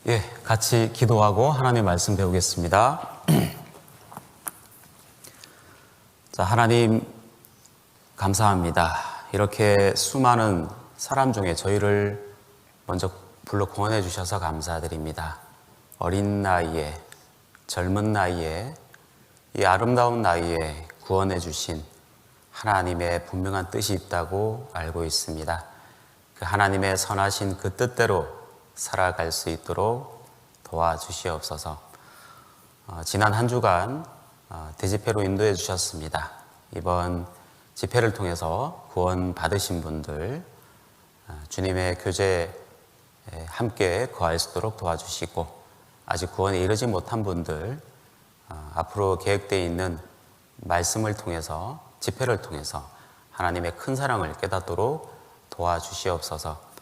예, 같이 기도하고 하나님의 말씀 배우겠습니다. 자, 하나님 감사합니다. 이렇게 수많은 사람 중에 저희를 먼저 불러 구원해 주셔서 감사드립니다. 어린 나이에, 젊은 나이에, 이 아름다운 나이에 구원해 주신 하나님의 분명한 뜻이 있다고 알고 있습니다. 그 하나님의 선하신 그 뜻대로 살아갈 수 있도록 도와주시옵소서. 지난 한 주간 대집회로 인도해 주셨습니다. 이번 집회를 통해서 구원 받으신 분들 주님의 교제에 함께 거할 수 있도록 도와주시고, 아직 구원에 이르지 못한 분들 앞으로 계획되어 있는 말씀을 통해서, 집회를 통해서 하나님의 큰 사랑을 깨닫도록 도와주시옵소서.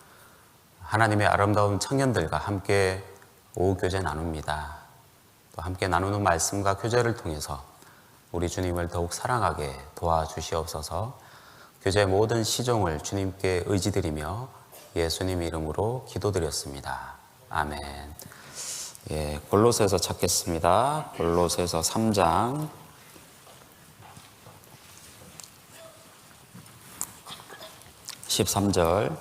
하나님의 아름다운 청년들과 함께 오후 교제 나눕니다. 또 함께 나누는 말씀과 교제를 통해서 우리 주님을 더욱 사랑하게 도와주시옵소서. 교제의 모든 시종을 주님께 의지드리며 예수님 이름으로 기도드렸습니다. 아멘. 예, 골로새서 찾겠습니다. 골로새서 3장 13절.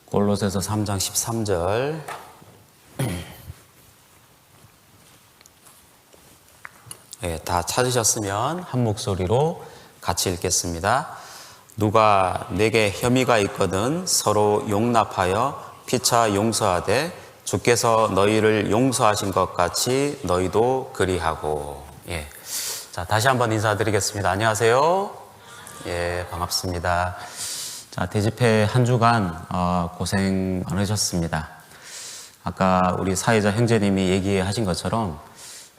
골로새서 3장 13절. 예, 다 찾으셨으면 한 목소리로 같이 읽겠습니다. 누가 내게 혐의가 있거든 서로 용납하여 피차 용서하되 주께서 너희를 용서하신 것 같이 너희도 그리하고. 예. 자, 다시 한번 인사드리겠습니다. 안녕하세요. 예, 반갑습니다. 자, 대집회 한 주간 고생 많으셨습니다. 아까 우리 사회자 형제님이 얘기하신 것처럼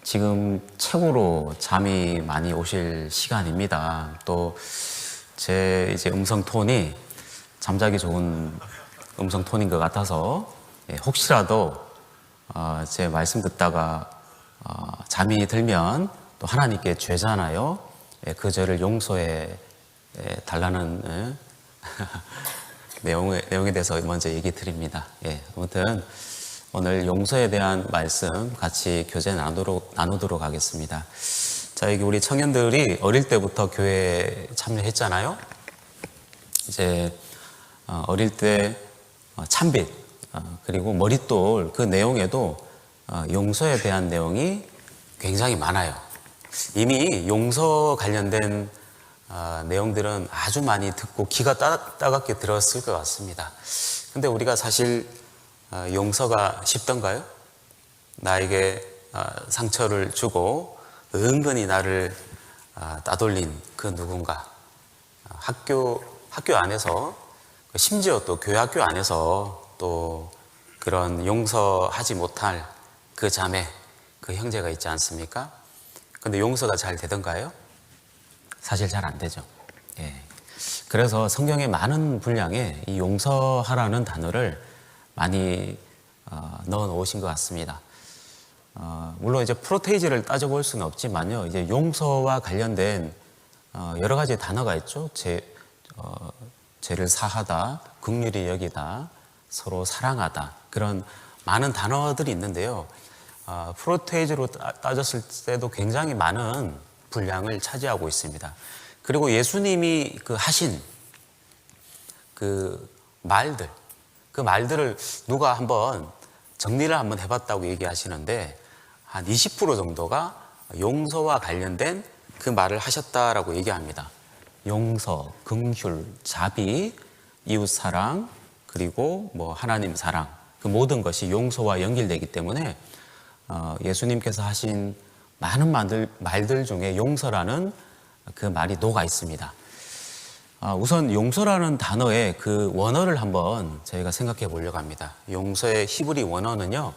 지금 최고로 잠이 많이 오실 시간입니다. 또 제 이제 음성 톤이 잠자기 좋은 음성 톤인 것 같아서 혹시라도 제 말씀 듣다가 잠이 들면 또 하나님께 죄잖아요. 그 죄를 용서해 달라는 내용에 대해서 먼저 얘기 드립니다. 예, 아무튼 오늘 용서에 대한 말씀 같이 교제 나누도록 하겠습니다. 자, 여기 우리 청년들이 어릴 때부터 교회에 참여했잖아요. 이제 어릴 때 찬빛 그리고 머릿돌, 그 내용에도 용서에 대한 내용이 굉장히 많아요. 이미 용서 관련된 내용들은 아주 많이 듣고 귀가 따갑게 들었을 것 같습니다. 근데 우리가 사실 용서가 쉽던가요? 나에게 상처를 주고 은근히 나를 따돌린 그 누군가, 학교 안에서, 심지어 또 교회 학교 안에서 또 그런 용서하지 못할 그 자매, 그 형제가 있지 않습니까? 근데 용서가 잘 되던가요? 사실 잘 안 되죠. 예. 그래서 성경의 많은 분량에 이 용서하라는 단어를 많이 넣어 놓으신 것 같습니다. 물론 이제 프로테이지를 따져볼 수는 없지만요. 이제 용서와 관련된 여러 가지 단어가 있죠. 죄를 사하다, 긍휼히 여기다, 서로 사랑하다, 그런 많은 단어들이 있는데요. 프로테이지로 따졌을 때도 굉장히 많은 분량을 차지하고 있습니다. 그리고 예수님이 하신 그 말들을 누가 한번 정리를 한번 해봤다고 얘기하시는데 한 20% 정도가 용서와 관련된 그 말을 하셨다라고 얘기합니다. 용서, 긍휼, 자비, 이웃사랑, 그리고 하나님 사랑, 그 모든 것이 용서와 연결되기 때문에 예수님께서 하신 많은 말들 중에 용서라는 그 말이 녹아 있습니다. 우선 용서라는 단어의 그 원어를 한번 저희가 생각해 보려고 합니다. 용서의 히브리 원어는요,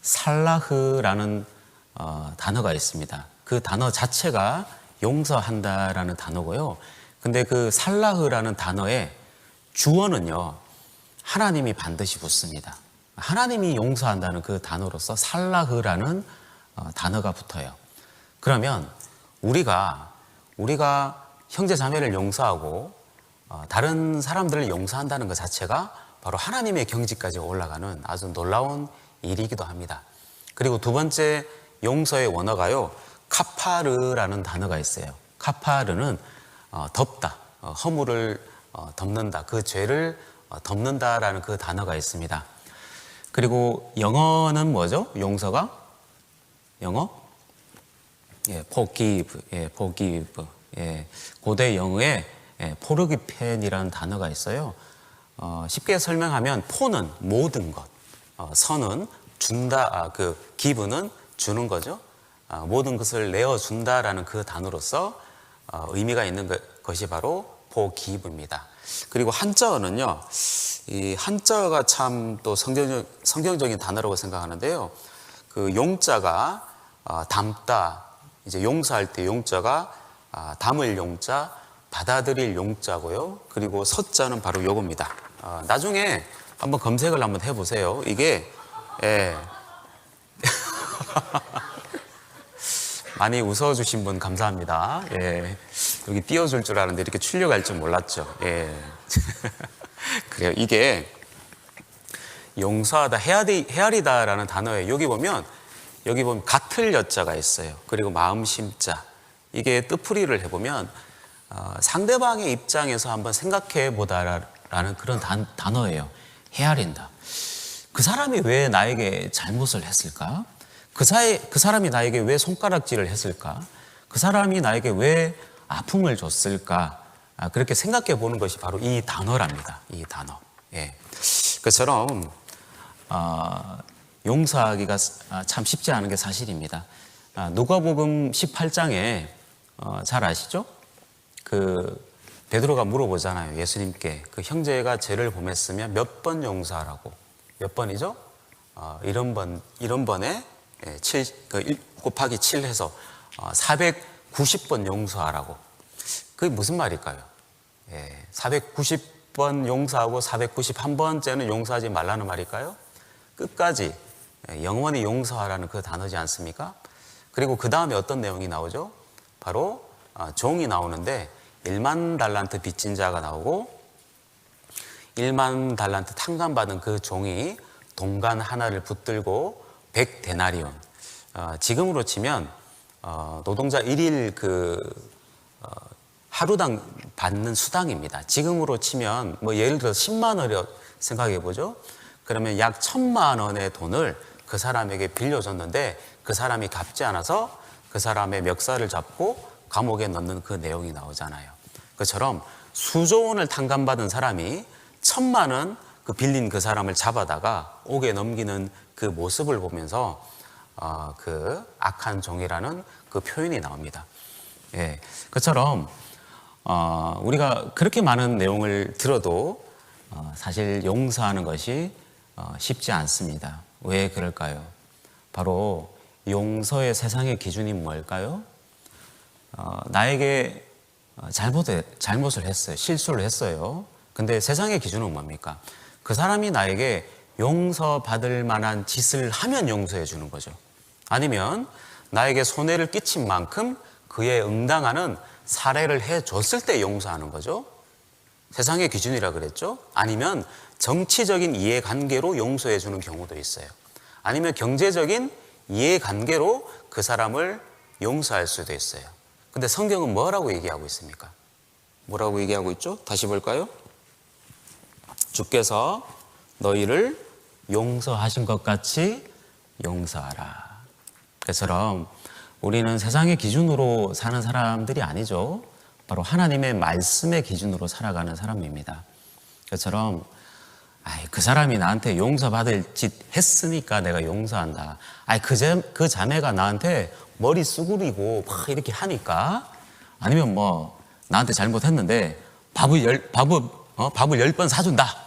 살라흐라는 단어가 있습니다. 그 단어 자체가 용서한다라는 단어고요. 근데 그 살라흐라는 단어의 주어는요, 하나님이 반드시 붙습니다. 하나님이 용서한다는 그 단어로서 살라흐라는 단어가 붙어요. 그러면 우리가 형제 자매를 용서하고 다른 사람들을 용서한다는 것 자체가 바로 하나님의 경지까지 올라가는 아주 놀라운 일이기도 합니다. 그리고 두 번째 용서의 원어가요, 카파르라는 단어가 있어요. 카파르는 덮다, 허물을 덮는다, 그 죄를 덮는다라는 그 단어가 있습니다. 그리고 영어는 뭐죠? 용서가? 영어? forgive, forgive. 고대 영어에 포르기펜이라는 단어가 있어요. 쉽게 설명하면 포는 모든 것, 선은 준다, give는 주는 거죠. 모든 것을 내어준다라는 그 단어로서 의미가 있는 것이 바로 forgive입니다. 그리고 한자어는요, 이 한자어가 참 또 성경적인 단어라고 생각하는데요. 그 용자가 담다, 이제 용서할 때 용자가 담을 용자, 받아들일 용자고요. 그리고 서자는 바로 요겁니다. 나중에 한번 검색을 한번 해보세요. 이게 많이 웃어주신 분 감사합니다. 여기 띄워줄 줄 알았는데 이렇게 출력할 줄 몰랐죠. 그래요. 이게 용서하다, 헤아리다라는 단어에 여기 보면 같을 여자가 있어요. 그리고 마음 심자. 이게 뜻풀이를 해보면 상대방의 입장에서 한번 생각해 보다라는 그런 단어예요. 헤아린다. 그 사람이 왜 나에게 잘못을 했을까? 그 사람이 나에게 왜 손가락질을 했을까? 그 사람이 나에게 왜 아픔을 줬을까? 그렇게 생각해 보는 것이 바로 이 단어랍니다. 이 단어. 그처럼 용서하기가 참 쉽지 않은 게 사실입니다. 누가복음 18장에 잘 아시죠? 그 베드로가 물어보잖아요. 예수님께 그 형제가 죄를 범했으면 몇 번 용서하라고. 몇 번이죠? 이런 번에 1 곱하기 7 해서 490번 용서하라고. 그게 무슨 말일까요? 490번 용서하고 491번째는 용서하지 말라는 말일까요? 끝까지 영원히 용서하라는 그 단어지 않습니까? 그리고 그 다음에 어떤 내용이 나오죠? 바로 종이 나오는데 1만 달란트 빚진 자가 나오고 1만 달란트 탕감받은 그 종이 동간 하나를 붙들고 100데나리온, 지금으로 치면 노동자 1일 하루당 받는 수당입니다. 지금으로 치면 예를 들어 10만 원이라고 생각해 보죠. 그러면 약 1,000만 원의 돈을 그 사람에게 빌려줬는데 그 사람이 갚지 않아서 그 사람의 멱살을 잡고 감옥에 넣는 그 내용이 나오잖아요. 그처럼 수조 원을 탕감받은 사람이 1,000만 원 그 빌린 그 사람을 잡아다가 옥에 넘기는 그 모습을 보면서 그 악한 종이라는 그 표현이 나옵니다. 그처럼 우리가 그렇게 많은 내용을 들어도 사실 용서하는 것이 쉽지 않습니다. 왜 그럴까요? 바로 용서의 세상의 기준이 뭘까요? 나에게 잘못을 했어요. 실수를 했어요. 근데 세상의 기준은 뭡니까? 그 사람이 나에게 용서받을 만한 짓을 하면 용서해 주는 거죠. 아니면 나에게 손해를 끼친 만큼 그에 응당하는 살해를 해줬을 때 용서하는 거죠. 세상의 기준이라 그랬죠. 아니면 정치적인 이해관계로 용서해 주는 경우도 있어요. 아니면 경제적인 이해관계로 그 사람을 용서할 수도 있어요. 근데 성경은 뭐라고 얘기하고 있습니까? 뭐라고 얘기하고 있죠? 다시 볼까요? 주께서 너희를 용서하신 것 같이 용서하라. 그처럼 우리는 세상의 기준으로 사는 사람들이 아니죠. 바로 하나님의 말씀의 기준으로 살아가는 사람입니다. 그처럼 그 사람이 나한테 용서받을 짓 했으니까 내가 용서한다. 그 자매가 나한테 머리 쑤그리고 막 이렇게 하니까, 아니면 나한테 잘못했는데 밥을 10번 사준다.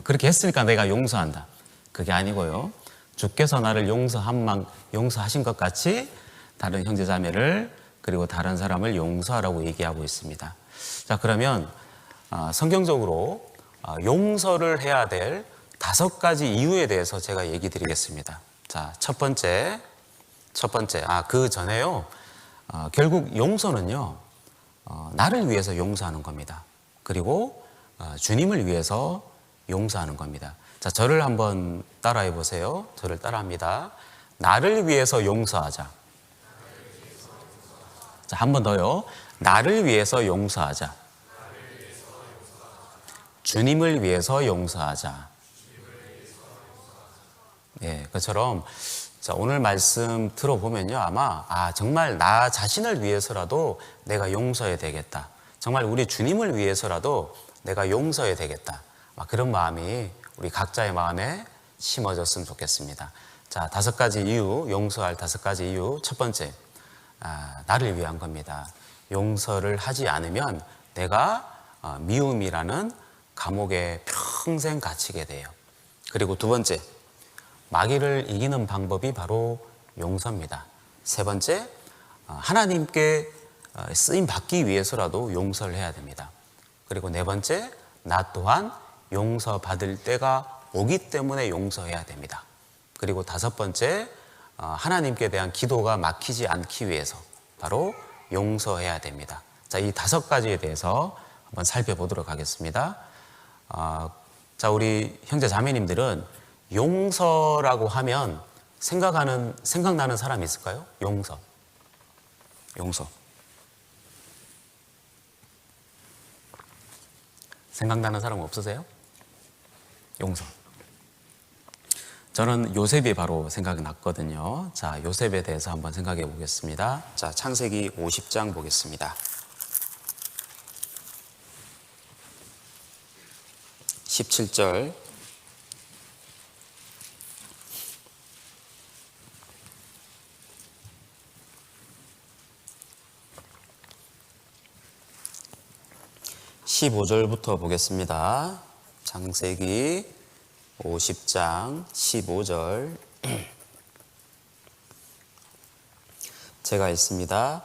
그렇게 했으니까 내가 용서한다. 그게 아니고요. 주께서 나를 용서하신 것 같이 다른 형제 자매를 그리고 다른 사람을 용서하라고 얘기하고 있습니다. 자, 그러면 성경적으로 용서를 해야 될 5가지 이유에 대해서 제가 얘기 드리겠습니다. 자, 첫 번째, 그 전에요. 결국 용서는요, 나를 위해서 용서하는 겁니다. 그리고 주님을 위해서 용서하는 겁니다. 자, 저를 한번 따라해 보세요. 저를 따라합니다. 나를 위해서 용서하자. 자, 한 번 더요. 나를 위해서 용서하자. 주님을 위해서 용서하자. 예, 그처럼 자, 오늘 말씀 들어보면요, 아마 정말 나 자신을 위해서라도 내가 용서해야 되겠다. 정말 우리 주님을 위해서라도 내가 용서해야 되겠다. 그런 마음이 우리 각자의 마음에 심어졌으면 좋겠습니다. 자, 5가지 이유, 용서할 5가지 이유. 첫 번째, 나를 위한 겁니다. 용서를 하지 않으면 내가 미움이라는 감옥에 평생 갇히게 돼요. 그리고 두 번째, 마귀를 이기는 방법이 바로 용서입니다. 세 번째, 하나님께 쓰임 받기 위해서라도 용서를 해야 됩니다. 그리고 네 번째, 나 또한 용서받을 때가 오기 때문에 용서해야 됩니다. 그리고 5번째, 하나님께 대한 기도가 막히지 않기 위해서 바로 용서해야 됩니다. 자, 이 5가지에 대해서 한번 살펴보도록 하겠습니다. 우리 형제 자매님들은 용서라고 하면 생각나는 사람이 있을까요? 용서. 생각나는 사람 없으세요? 용서. 저는 요셉이 바로 생각이 났거든요. 자, 요셉에 대해서 한번 생각해 보겠습니다. 자, 창세기 50장 보겠습니다. 17절. (15절부터) 보겠습니다. 창세기 50장 15절. 제가 읽습니다.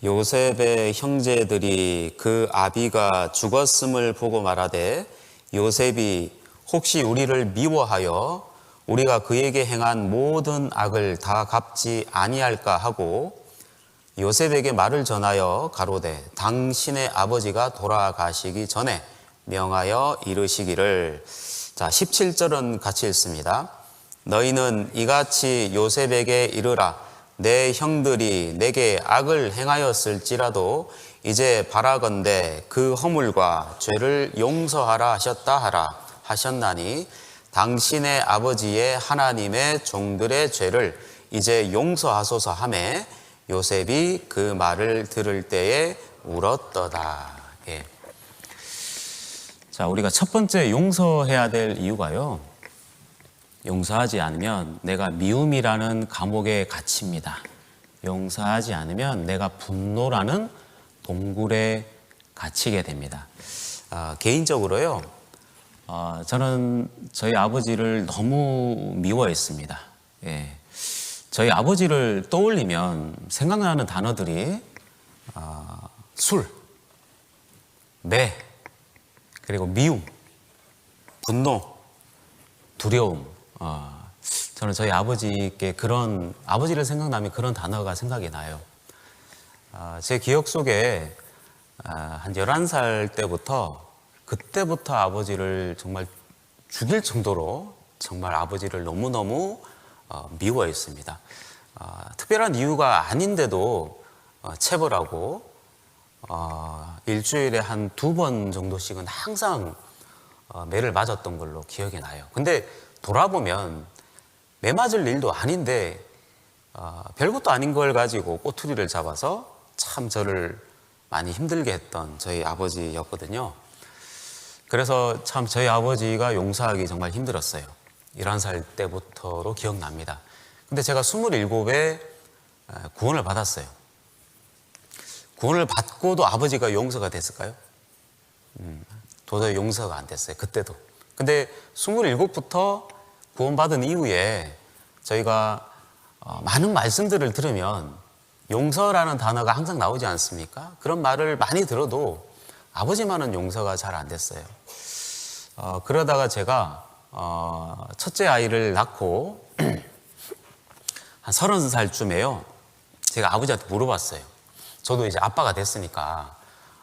요셉의 형제들이 그 아비가 죽었음을 보고 말하되 요셉이 혹시 우리를 미워하여 우리가 그에게 행한 모든 악을 다 갚지 아니할까 하고 요셉에게 말을 전하여 가로되 당신의 아버지가 돌아가시기 전에 명하여 이르시기를. 자, 17절은 같이 읽습니다. 너희는 이같이 요셉에게 이르라. 내 형들이 내게 악을 행하였을지라도 이제 바라건대 그 허물과 죄를 용서하라 하셨다 하라 하셨나니 당신의 아버지의 하나님의 종들의 죄를 이제 용서하소서 하매 요셉이 그 말을 들을 때에 울었더다. 예. 자, 우리가 첫 번째 용서해야 될 이유가요, 용서하지 않으면 내가 미움이라는 감옥에 갇힙니다. 용서하지 않으면 내가 분노라는 동굴에 갇히게 됩니다. 개인적으로요, 저는 저희 아버지를 너무 미워했습니다. 예. 저희 아버지를 떠올리면 생각나는 단어들이 술, 매, 그리고 미움, 분노, 두려움. 저는 저희 아버지께 아버지를 생각나면 그런 단어가 생각이 나요. 제 기억 속에 한 11살 때부터 그때부터 아버지를 정말 죽일 정도로 정말 아버지를 너무너무 미워했습니다. 특별한 이유가 아닌데도 체벌하고 일주일에 한 2번 정도씩은 항상 매를 맞았던 걸로 기억이 나요. 근데 돌아보면 매 맞을 일도 아닌데 별것도 아닌 걸 가지고 꼬투리를 잡아서 참 저를 많이 힘들게 했던 저희 아버지였거든요. 그래서 참 저희 아버지가 용서하기 정말 힘들었어요. 11살 때부터로 기억납니다. 근데 제가 27에 구원을 받았어요. 구원을 받고도 아버지가 용서가 됐을까요? 도저히 용서가 안 됐어요. 그때도. 근데 27부터 구원받은 이후에 저희가 많은 말씀들을 들으면 용서라는 단어가 항상 나오지 않습니까? 그런 말을 많이 들어도 아버지만은 용서가 잘 안 됐어요. 그러다가 제가 첫째 아이를 낳고 한 30살쯤에요. 제가 아버지한테 물어봤어요. 저도 이제 아빠가 됐으니까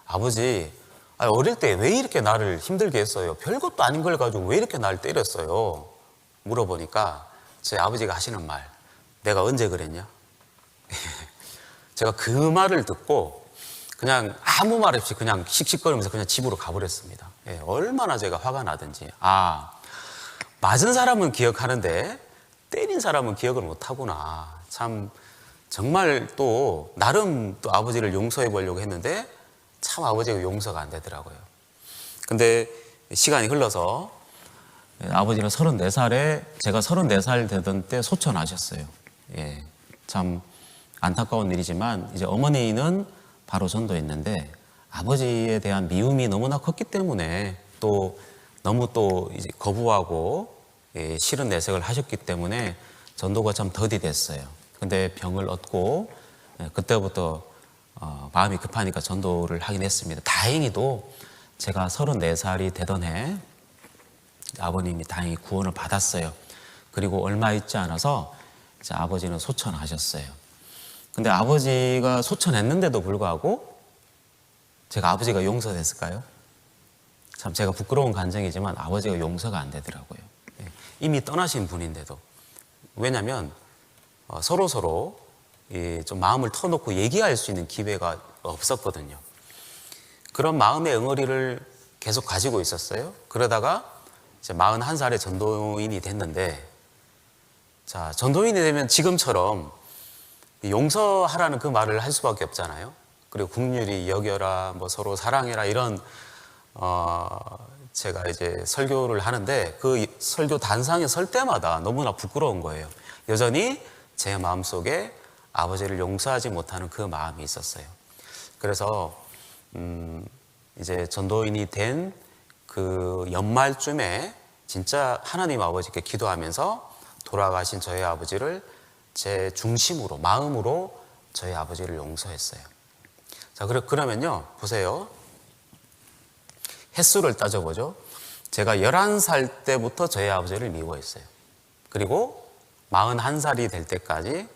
아버지, 어릴 때 왜 이렇게 나를 힘들게 했어요? 별것도 아닌 걸 가지고 왜 이렇게 나를 때렸어요? 물어보니까 제 아버지가 하시는 말, 내가 언제 그랬냐? 제가 그 말을 듣고 그냥 아무 말 없이 그냥 씩씩거리면서 그냥 집으로 가버렸습니다. 예, 얼마나 제가 화가 나든지. 맞은 사람은 기억하는데 때린 사람은 기억을 못하구나. 참 정말 또 나름 또 아버지를 용서해 보려고 했는데 참 아버지가 용서가 안 되더라고요. 근데 시간이 흘러서 아버지는 34살에 제가 34살 되던 때 소천하셨어요. 예, 참 안타까운 일이지만 이제 어머니는 바로 전도했는데 아버지에 대한 미움이 너무나 컸기 때문에 또 너무 또 이제 거부하고 싫은 내색을 하셨기 때문에 전도가 참 더디됐어요. 근데 병을 얻고 그때부터 마음이 급하니까 전도를 하긴 했습니다. 다행히도 제가 34살이 되던 해 아버님이 다행히 구원을 받았어요. 그리고 얼마 있지 않아서 이제 아버지는 소천하셨어요. 근데 아버지가 소천했는데도 불구하고 제가 아버지가 용서됐을까요? 참 제가 부끄러운 간증이지만 아버지가 용서가 안 되더라고요. 이미 떠나신 분인데도. 왜냐하면 서로 좀 마음을 터놓고 얘기할 수 있는 기회가 없었거든요. 그런 마음의 응어리를 계속 가지고 있었어요. 그러다가 이제 41살에 전도인이 됐는데, 자, 전도인이 되면 지금처럼 용서하라는 그 말을 할 수밖에 없잖아요. 그리고 국률이 여겨라, 뭐 서로 사랑해라 이런 제가 이제 설교를 하는데 그 설교 단상에 설 때마다 너무나 부끄러운 거예요. 여전히 제 마음속에 아버지를 용서하지 못하는 그 마음이 있었어요. 그래서 이제 전도인이 된 그 연말쯤에 진짜 하나님 아버지께 기도하면서 돌아가신 저희 아버지를 제 중심으로, 마음으로 저희 아버지를 용서했어요. 자, 그러면요, 보세요. 횟수를 따져보죠. 제가 11살 때부터 저희 아버지를 미워했어요. 그리고 41살이 될 때까지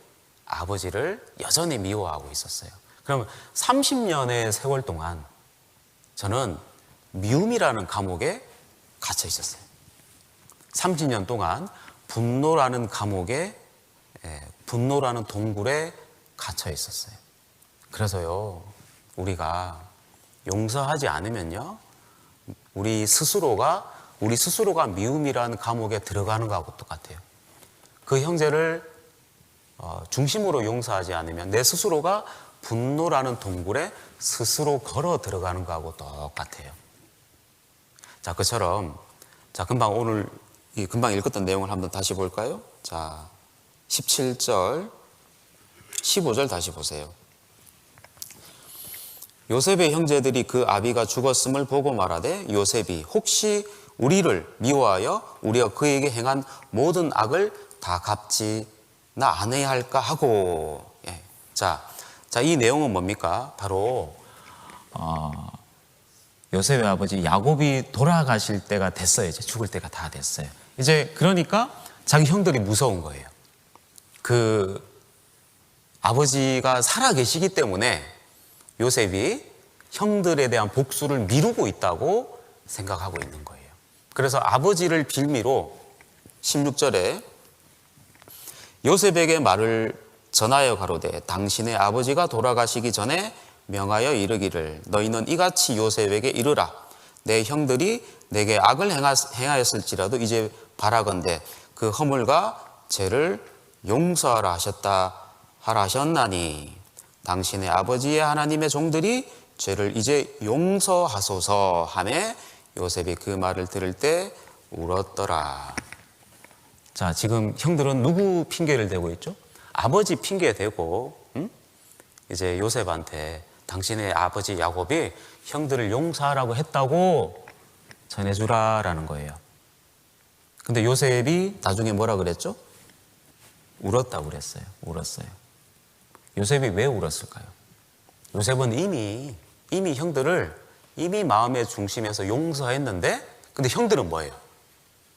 아버지를 여전히 미워하고 있었어요. 그러면 30년의 세월 동안 저는 미움이라는 감옥에 갇혀 있었어요. 30년 동안 분노라는 감옥에, 분노라는 동굴에 갇혀 있었어요. 그래서요, 우리가 용서하지 않으면요, 우리 스스로가 미움이라는 감옥에 들어가는 것하고 똑같아요. 그 형제를 중심으로 용서하지 않으면 내 스스로가 분노라는 동굴에 스스로 걸어 들어가는 것하고 똑같아요. 자, 그처럼, 자, 금방 읽었던 내용을 한번 다시 볼까요? 자, 17절, 15절 다시 보세요. 요셉의 형제들이 그 아비가 죽었음을 보고 말하되 요셉이 혹시 우리를 미워하여 우리가 그에게 행한 모든 악을 다 갚지나 않아야 할까 하고. 예. 자, 이 내용은 뭡니까? 바로 요셉의 아버지 야곱이 돌아가실 때가 됐어요. 이제 죽을 때가 다 됐어요. 이제 그러니까 자기 형들이 무서운 거예요. 그 아버지가 살아 계시기 때문에 요셉이 형들에 대한 복수를 미루고 있다고 생각하고 있는 거예요. 그래서 아버지를 빌미로 16절에 요셉에게 말을 전하여 가로되 당신의 아버지가 돌아가시기 전에 명하여 이르기를 너희는 이같이 요셉에게 이르라 내 형들이 내게 악을 행하였을지라도 이제 바라건대 그 허물과 죄를 용서하라 하셨나니 당신의 아버지의 하나님의 종들이 죄를 이제 용서하소서 하매 요셉이 그 말을 들을 때 울었더라. 자, 지금 형들은 누구 핑계를 대고 있죠? 아버지 핑계 대고 이제 요셉한테 당신의 아버지 야곱이 형들을 용서하라고 했다고 전해주라라는 거예요. 근데 요셉이 나중에 뭐라 그랬죠? 울었다고 그랬어요. 울었어요. 요셉이 왜 울었을까요? 요셉은 이미 형들을 이미 마음의 중심에서 용서했는데, 근데 형들은 뭐예요?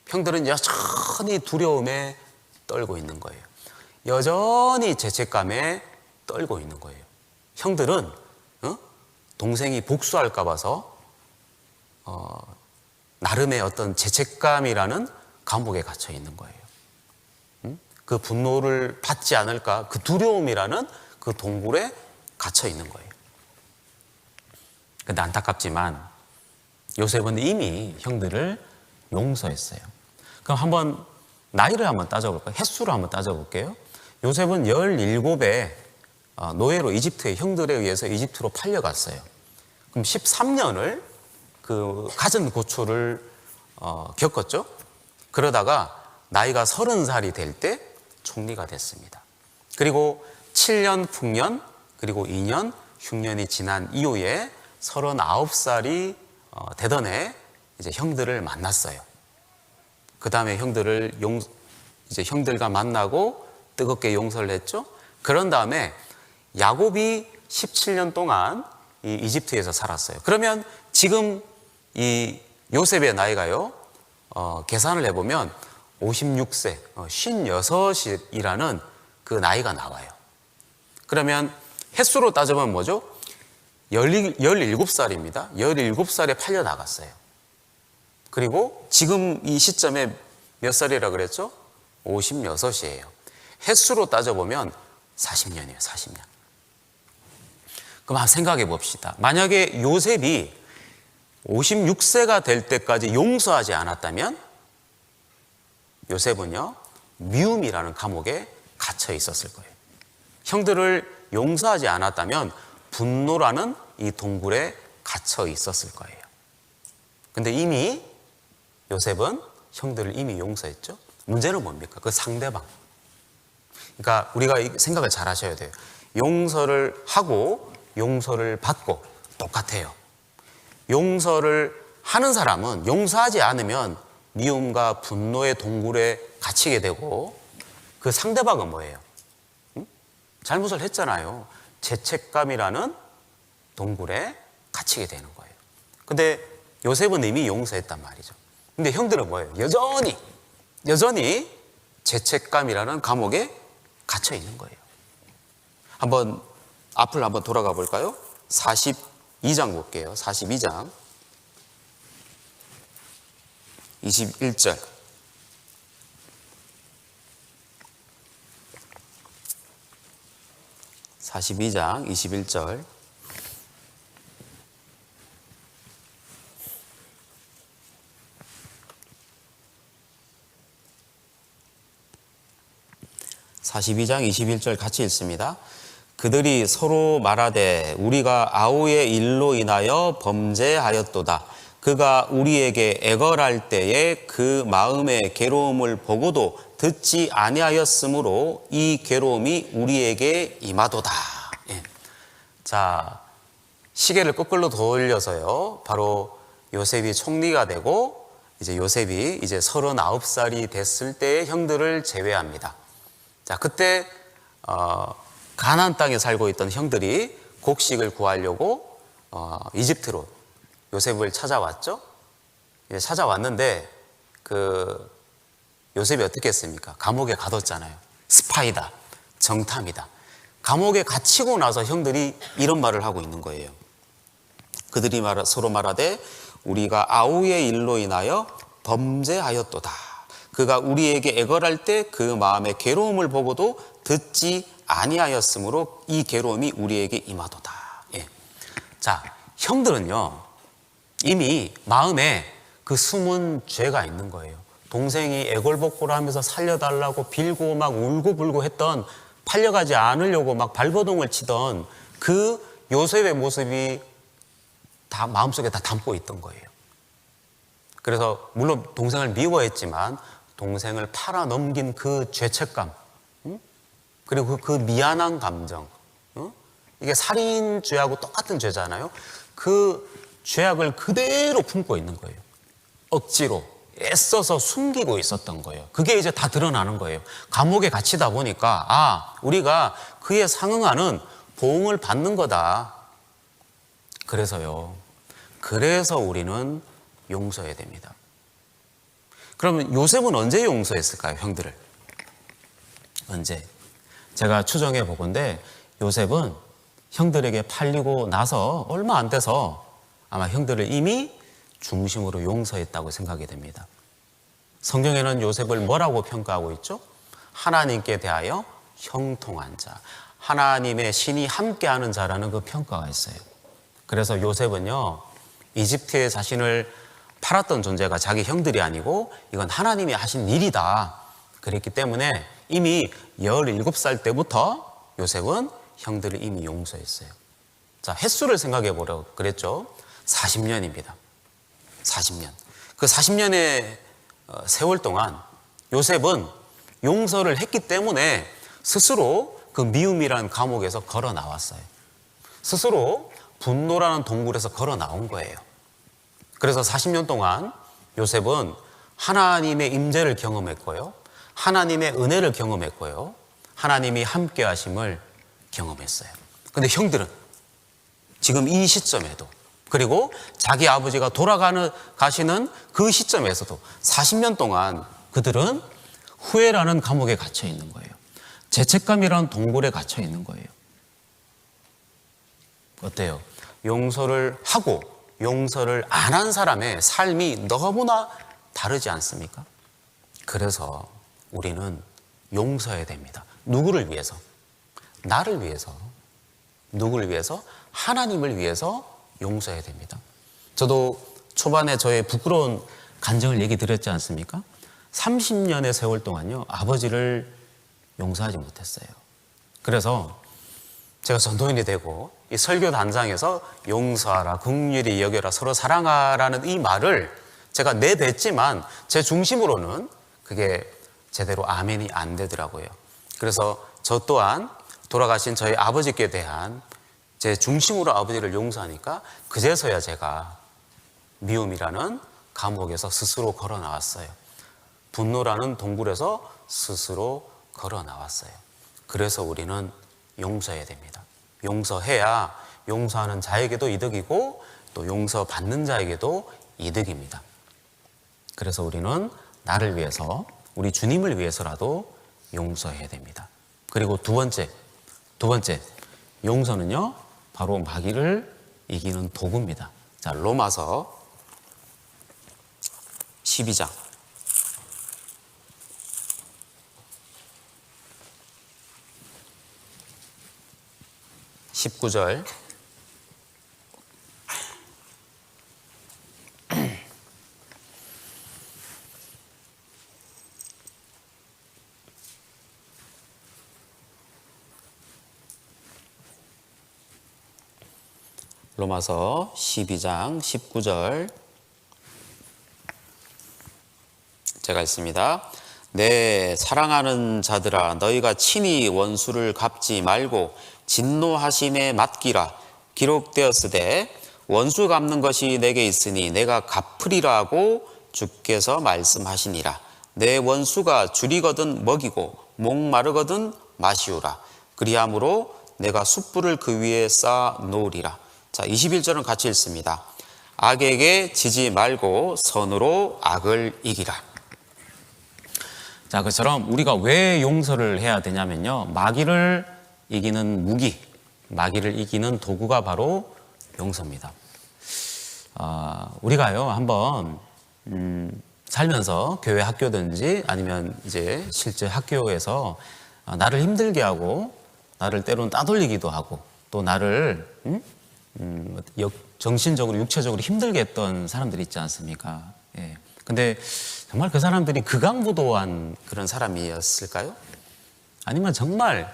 형들은 여전히 두려움에 떨고 있는 거예요. 여전히 죄책감에 떨고 있는 거예요. 형들은 동생이 복수할까 봐서 나름의 어떤 죄책감이라는 감옥에 갇혀 있는 거예요. 그 분노를 받지 않을까, 그 두려움이라는 그 동굴에 갇혀 있는 거예요. 근데 안타깝지만 요셉은 이미 형들을 용서했어요. 그럼 한번 나이를 한번 따져볼까요? 횟수를 한번 따져볼게요. 요셉은 17에 노예로 이집트의 형들에 의해서 이집트로 팔려갔어요. 그럼 13년을 그 갖은 고초를 겪었죠. 그러다가 나이가 30살이 될 때 총리가 됐습니다. 그리고 7년 풍년, 그리고 2년 흉년이 지난 이후에 39살이 되던 해 이제 형들을 만났어요. 그 다음에 이제 형들과 만나고 뜨겁게 용서를 했죠. 그런 다음에 야곱이 17년 동안 이 이집트에서 살았어요. 그러면 지금 이 요셉의 나이가요, 계산을 해보면 56세, 56이라는 그 나이가 나와요. 그러면 횟수로 따져보면 뭐죠? 17살입니다. 17살에 팔려 나갔어요. 그리고 지금 이 시점에 몇 살이라 그랬죠? 56이에요. 횟수로 따져보면 40년이에요, 40년. 그럼 한번 생각해 봅시다. 만약에 요셉이 56세가 될 때까지 용서하지 않았다면 요셉은요, 미움이라는 감옥에 갇혀 있었을 거예요. 형들을 용서하지 않았다면 분노라는 이 동굴에 갇혀 있었을 거예요. 근데 이미 요셉은 형들을 이미 용서했죠. 문제는 뭡니까? 그 상대방. 그러니까 우리가 생각을 잘 하셔야 돼요. 용서를 하고 용서를 받고 똑같아요. 용서를 하는 사람은 용서하지 않으면 미움과 분노의 동굴에 갇히게 되고, 그 상대방은 뭐예요? 잘못을 했잖아요. 죄책감이라는 동굴에 갇히게 되는 거예요. 근데 요셉은 이미 용서했단 말이죠. 근데 형들은 뭐예요? 여전히 죄책감이라는 감옥에 갇혀 있는 거예요. 한번 앞을 한번 돌아가 볼까요? 42장 볼게요. 42장 21절. (42장) 21절. (42장) 21절 같이 읽습니다. 그들이 서로 말하되 우리가 아우의 일로 인하여 범죄하였도다. 그가 우리에게 애걸할 때에 그 마음의 괴로움을 보고도 듣지 아니하였으므로 이 괴로움이 우리에게 임하도다. 예. 자, 시계를 거꾸로 돌려서요, 바로 요셉이 총리가 되고 이제 요셉이 이제 39살이 됐을 때의 형들을 제외합니다. 자, 그때 가나안 땅에 살고 있던 형들이 곡식을 구하려고 이집트로 요셉을 찾아왔죠. 찾아왔는데 그 요셉이 어떻게 했습니까? 감옥에 가뒀잖아요. 스파이다, 정탐이다. 감옥에 갇히고 나서 형들이 이런 말을 하고 있는 거예요. 그들이 서로 말하되 우리가 아우의 일로 인하여 범죄하였도다. 그가 우리에게 애걸할 때 그 마음의 괴로움을 보고도 듣지 아니하였으므로 이 괴로움이 우리에게 임하도다. 예. 자, 형들은요, 이미 마음에 그 숨은 죄가 있는 거예요. 동생이 애걸복걸을 하면서 살려달라고 빌고 막 울고불고 했던, 팔려가지 않으려고 막 발버둥을 치던 그 요셉의 모습이 다 마음속에 다 담고 있던 거예요. 그래서 물론 동생을 미워했지만 동생을 팔아넘긴 그 죄책감, 그리고 그 미안한 감정, 이게 살인죄하고 똑같은 죄잖아요. 그 죄악을 그대로 품고 있는 거예요. 억지로 애써서 숨기고 있었던 거예요. 그게 이제 다 드러나는 거예요. 감옥에 갇히다 보니까 우리가 그에 상응하는 보응을 받는 거다. 그래서 우리는 용서해야 됩니다. 그러면 요셉은 언제 용서했을까요, 형들을? 언제? 제가 추정해 보건데 요셉은 형들에게 팔리고 나서 얼마 안 돼서 아마 형들을 이미 중심으로 용서했다고 생각이 됩니다. 성경에는 요셉을 뭐라고 평가하고 있죠? 하나님께 대하여 형통한 자, 하나님의 신이 함께하는 자라는 그 평가가 있어요. 그래서 요셉은요, 이집트에 자신을 팔았던 존재가 자기 형들이 아니고 이건 하나님이 하신 일이다 그랬기 때문에 이미 17살 때부터 요셉은 형들을 이미 용서했어요. 자, 횟수를 생각해 보라고 그랬죠. 40년입니다. 40년. 그 40년의 세월 동안 요셉은 용서를 했기 때문에 스스로 그 미움이라는 감옥에서 걸어 나왔어요. 스스로 분노라는 동굴에서 걸어 나온 거예요. 그래서 40년 동안 요셉은 하나님의 임재를 경험했고요, 하나님의 은혜를 경험했고요, 하나님이 함께 하심을 경험했어요. 근데 형들은 지금 이 시점에도, 그리고 자기 아버지가 가시는 그 시점에서도 40년 동안 그들은 후회라는 감옥에 갇혀 있는 거예요. 죄책감이라는 동굴에 갇혀 있는 거예요. 어때요? 용서를 하고 용서를 안 한 사람의 삶이 너무나 다르지 않습니까? 그래서 우리는 용서해야 됩니다. 누구를 위해서? 나를 위해서. 누구를 위해서? 하나님을 위해서 용서해야 됩니다. 저도 초반에 저의 부끄러운 간증을 얘기 드렸지 않습니까? 30년의 세월 동안요, 아버지를 용서하지 못했어요. 그래서 제가 전도인이 되고 이 설교 단장에서 용서하라, 긍휼히 여겨라, 서로 사랑하라는 이 말을 제가 내뱉지만 제 중심으로는 그게 제대로 아멘이 안 되더라고요. 그래서 저 또한 돌아가신 저희 아버지께 대한 제 중심으로 아버지를 용서하니까 그제서야 제가 미움이라는 감옥에서 스스로 걸어 나왔어요. 분노라는 동굴에서 스스로 걸어 나왔어요. 그래서 우리는 용서해야 됩니다. 용서해야 용서하는 자에게도 이득이고 또 용서받는 자에게도 이득입니다. 그래서 우리는 나를 위해서, 우리 주님을 위해서라도 용서해야 됩니다. 그리고 두 번째, 용서는요, 바로 마귀를 이기는 도구입니다. 자, 로마서 12장 19절. 로마서 12장 19절 제가 있습니다. 내 사랑하는 자들아, 너희가 친히 원수를 갚지 말고 진노하심에 맡기라. 기록되었으되 원수 갚는 것이 내게 있으니 내가 갚으리라고 주께서 말씀하시니라. 내 원수가 줄이거든 먹이고 목마르거든 마시우라. 그리함으로 내가 숯불을 그 위에 쌓아 놓으리라. 자, 21절은 같이 읽습니다. 악에게 지지 말고 선으로 악을 이기라. 자, 그처럼 우리가 왜 용서를 해야 되냐면요, 마귀를 이기는 무기, 마귀를 이기는 도구가 바로 용서입니다. 우리가요, 한번 살면서 교회 학교든지 아니면 이제 실제 학교에서 나를 힘들게 하고 나를 때로는 따돌리기도 하고 또 나를 정신적으로 육체적으로 힘들게 했던 사람들이 있지 않습니까? 예. 근데 정말 그 사람들이 극악무도한 그런 사람이었을까요? 아니면 정말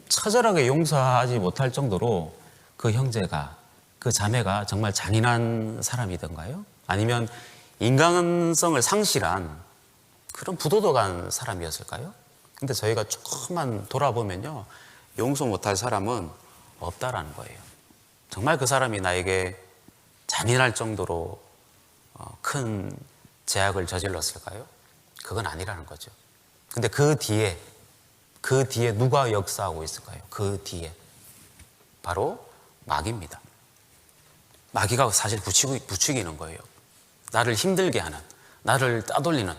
처절하게 용서하지 못할 정도로 그 형제가, 그 자매가 정말 잔인한 사람이던가요? 아니면 인간성을 상실한 그런 부도덕한 사람이었을까요? 근데 저희가 조금만 돌아보면요, 용서 못할 사람은 없다라는 거예요. 정말 그 사람이 나에게 잔인할 정도로 큰 제약을 저질렀을까요? 그건 아니라는 거죠. 근데 그 뒤에 누가 역사하고 있을까요? 그 뒤에 바로 마귀입니다. 마귀가 사실 부추기는 거예요. 나를 힘들게 하는, 나를 따돌리는,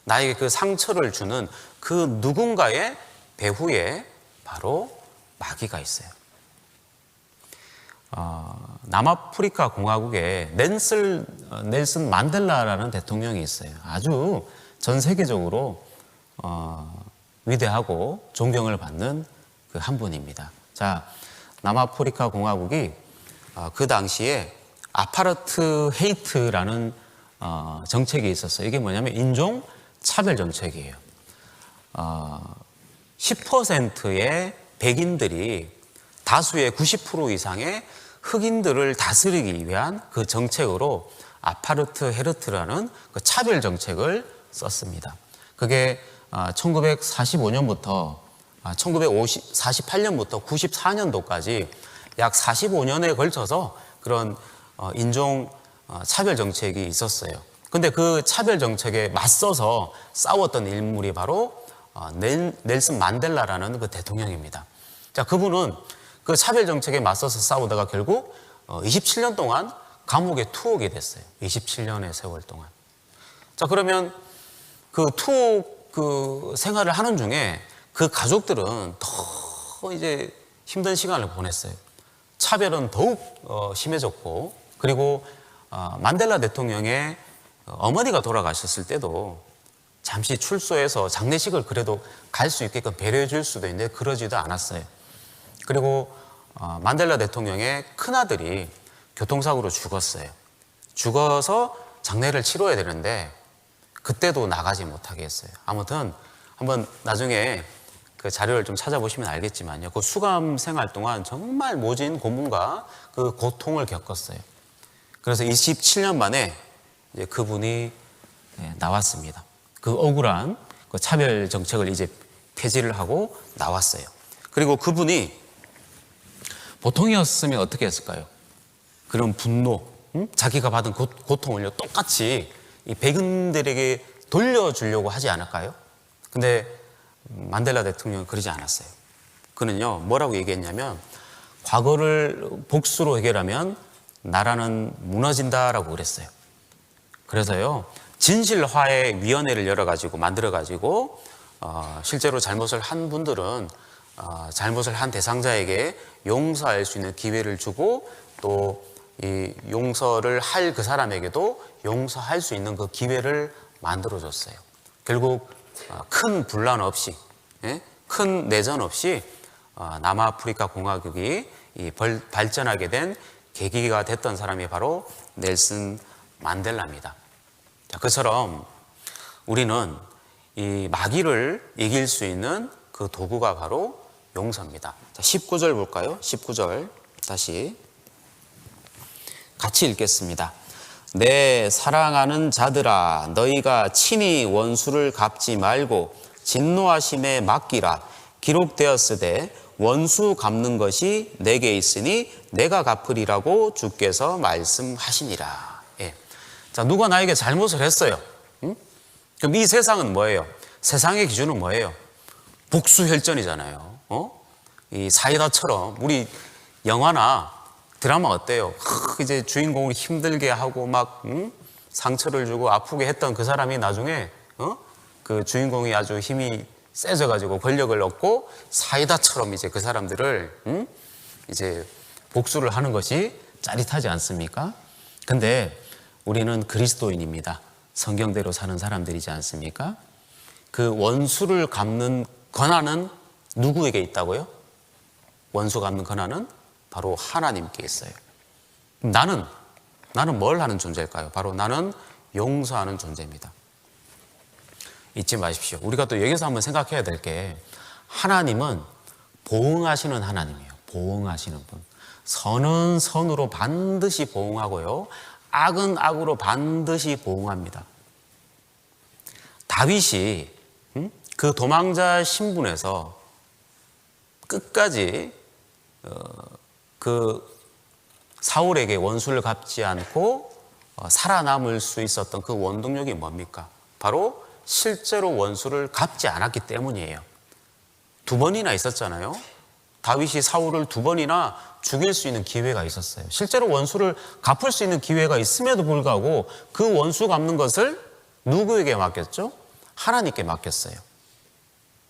나에게 그 상처를 주는 그 누군가의 배후에 바로 마귀가 있어요. 남아프리카 공화국에 넬슨 만델라라는 대통령이 있어요. 아주 전 세계적으로 위대하고 존경을 받는 그 한 분입니다. 자, 남아프리카 공화국이 그 당시에 아파르트 헤이트라는 정책이 있었어요. 이게 뭐냐면 인종 차별 정책이에요. 10%의 백인들이 다수의 90% 이상의 흑인들을 다스리기 위한 그 정책으로 아파르트 헤르트라는 그 차별 정책을 썼습니다. 그게 1945년부터 1948년부터 94년도까지 약 45년에 걸쳐서 그런 인종 차별 정책이 있었어요. 근데 그 차별 정책에 맞서서 싸웠던 인물이 바로 넬슨 만델라라는 그 대통령입니다. 자, 그분은 그 차별 정책에 맞서서 싸우다가 결국 27년 동안 감옥에 투옥이 됐어요. 27년의 세월 동안. 자, 그러면 그 투옥 그 생활을 하는 중에 그 가족들은 더 이제 힘든 시간을 보냈어요. 차별은 더욱 심해졌고, 그리고 만델라 대통령의 어머니가 돌아가셨을 때도 잠시 출소해서 장례식을 그래도 갈 수 있게끔 배려해 줄 수도 있는데 그러지도 않았어요. 그리고 만델라 대통령의 큰아들이 교통사고로 죽었어요. 죽어서 장례를 치러야 되는데 그때도 나가지 못하게 했어요. 아무튼 한번 나중에 그 자료를 좀 찾아보시면 알겠지만요. 그 수감 생활 동안 정말 모진 고문과 그 고통을 겪었어요. 그래서 27년 만에 이제 그분이 나왔습니다. 그 억울한 그 차별 정책을 이제 폐지를 하고 나왔어요. 그리고 그분이 보통이었으면 어떻게 했을까요? 그런 분노, 자기가 받은 고통을요, 똑같이 이 백인들에게 돌려주려고 하지 않을까요? 근데 만델라 대통령은 그러지 않았어요. 그는요, 뭐라고 얘기했냐면, 과거를 복수로 해결하면 나라는 무너진다라고 그랬어요. 그래서요, 진실화해위원회를 열어가지고, 만들어가지고, 실제로 잘못을 한 분들은 잘못을 한 대상자에게 용서할 수 있는 기회를 주고, 또 이 용서를 할 그 사람에게도 용서할 수 있는 그 기회를 만들어줬어요. 결국 큰 분란 없이, 큰 내전 없이 남아프리카 공화국이 발전하게 된 계기가 됐던 사람이 바로 넬슨 만델라입니다. 자, 그처럼 우리는 이 마귀를 이길 수 있는 그 도구가 바로 용서입니다. 자, 19절 볼까요? 19절 다시 같이 읽겠습니다. 내 사랑하는 자들아, 너희가 친히 원수를 갚지 말고 진노하심에 맡기라. 기록되었으되 원수 갚는 것이 내게 있으니 내가 갚으리라고 주께서 말씀하시니라. 예. 자, 누가 나에게 잘못을 했어요. 그럼 이 세상은 뭐예요? 세상의 기준은 뭐예요? 복수혈전이잖아요. 이 사이다처럼 우리 영화나 드라마 어때요? 이제 주인공을 힘들게 하고 막 상처를 주고 아프게 했던 그 사람이 나중에 그 주인공이 아주 힘이 세져가지고 권력을 얻고 사이다처럼 이제 그 사람들을 이제 복수를 하는 것이 짜릿하지 않습니까? 근데 우리는 그리스도인입니다. 성경대로 사는 사람들이지 않습니까? 그 원수를 갚는 권한은 누구에게 있다고요? 원수 갚는 권한은 바로 하나님께 있어요. 나는 뭘 하는 존재일까요? 바로 나는 용서하는 존재입니다. 잊지 마십시오. 우리가 또 여기서 한번 생각해야 될 게, 하나님은 보응하시는 하나님이에요. 보응하시는 분. 선은 선으로 반드시 보응하고요, 악은 악으로 반드시 보응합니다. 다윗이 그 도망자 신분에서 끝까지 그 사울에게 원수를 갚지 않고 살아남을 수 있었던 그 원동력이 뭡니까? 바로 실제로 원수를 갚지 않았기 때문이에요. 2번이나 있었잖아요. 다윗이 사울을 2번이나 죽일 수 있는 기회가 있었어요. 실제로 원수를 갚을 수 있는 기회가 있음에도 불구하고 그 원수 갚는 것을 누구에게 맡겼죠? 하나님께 맡겼어요.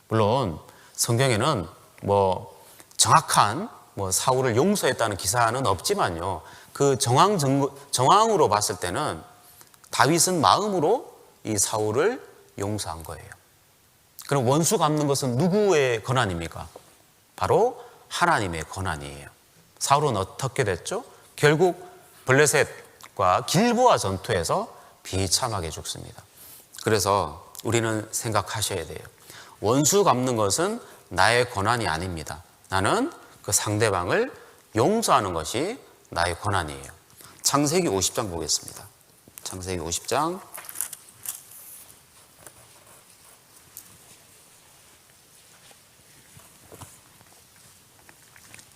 물론 성경에는 뭐 정확한 뭐 사울을 용서했다는 기사는 없지만요. 그 정황으로 봤을 때는 다윗은 마음으로 이 사울을 용서한 거예요. 그럼 원수 갚는 것은 누구의 권한입니까? 바로 하나님의 권한이에요. 사울은 어떻게 됐죠? 결국 블레셋과 길보아 전투에서 비참하게 죽습니다. 그래서 우리는 생각하셔야 돼요. 원수 갚는 것은 나의 권한이 아닙니다. 나는 그 상대방을 용서하는 것이 나의 권한이에요. 창세기 50장 보겠습니다. 창세기 50장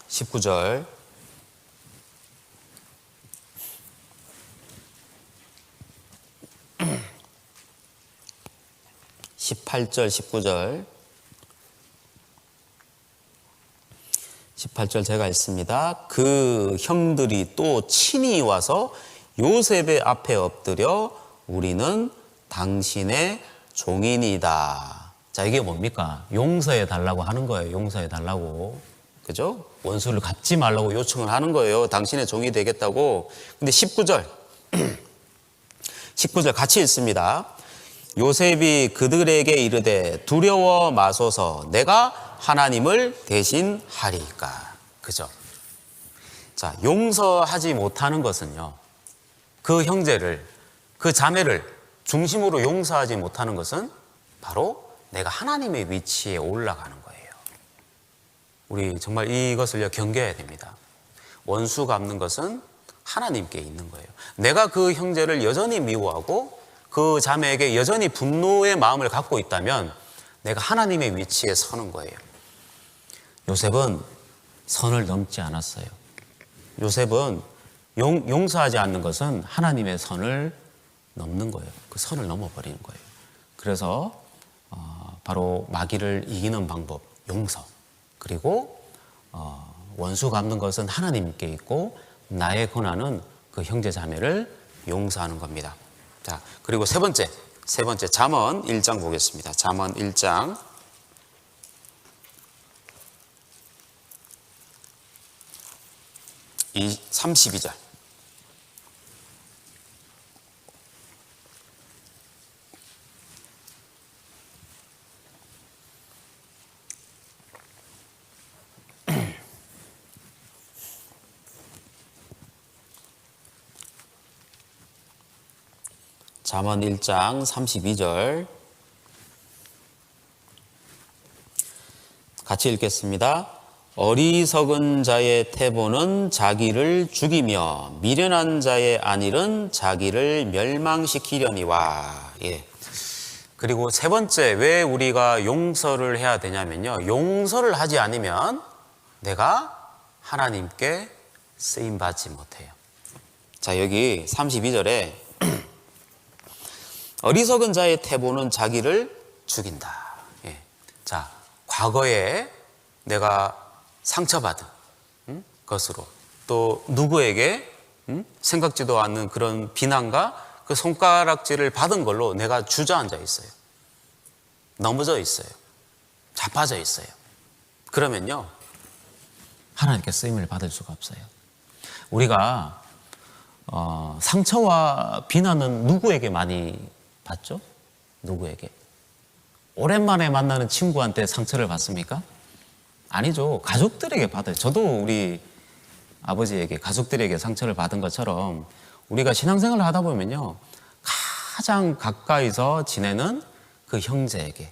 19절 18절 19절 18절 제가 읽습니다. 그 형들이 또 친히 와서 요셉의 앞에 엎드려 우리는 당신의 종이니다. 자, 이게 뭡니까? 용서해 달라고 하는 거예요. 용서해 달라고. 그죠? 원수를 갚지 말라고 요청을 하는 거예요. 당신의 종이 되겠다고. 근데 19절 19절 같이 읽습니다. 요셉이 그들에게 이르되 두려워 마소서 내가 하나님을 대신하리이까. 그죠? 자, 용서하지 못하는 것은요, 그 형제를, 그 자매를 중심으로 용서하지 못하는 것은 바로 내가 하나님의 위치에 올라가는 거예요. 우리 정말 이것을 경계해야 됩니다. 원수 갚는 것은 하나님께 있는 거예요. 내가 그 형제를 여전히 미워하고 그 자매에게 여전히 분노의 마음을 갖고 있다면 내가 하나님의 위치에 서는 거예요. 요셉은 선을 넘지 않았어요. 요셉은 용서하지 않는 것은 하나님의 선을 넘는 거예요. 그 선을 넘어버리는 거예요. 그래서 바로 마귀를 이기는 방법, 용서. 그리고 원수 갚는 것은 하나님께 있고 나의 권한은 그 형제 자매를 용서하는 겁니다. 자, 그리고 세 번째 잠언 1장 보겠습니다. 잠언 1장 32절. 잠언 1장 32절 같이 읽겠습니다. 어리석은 자의 태보는 자기를 죽이며 미련한 자의 안일은 자기를 멸망시키려니와. 예. 그리고 세 번째, 왜 우리가 용서를 해야 되냐면요, 용서를 하지 않으면 내가 하나님께 쓰임받지 못해요. 자, 여기 32절에 어리석은 자의 태보는 자기를 죽인다. 예. 자, 과거에 내가 상처받은 것으로 또 누구에게 생각지도 않는 그런 비난과 그 손가락질을 받은 걸로 내가 주저앉아 있어요. 넘어져 있어요. 자빠져 있어요. 그러면요, 하나님께 쓰임을 받을 수가 없어요. 우리가 상처와 비난은 누구에게 많이 받죠? 누구에게? 오랜만에 만나는 친구한테 상처를 받습니까? 아니죠. 가족들에게 받아요. 저도 우리 아버지에게, 가족들에게 상처를 받은 것처럼 우리가 신앙생활을 하다 보면요, 가장 가까이서 지내는 그 형제에게,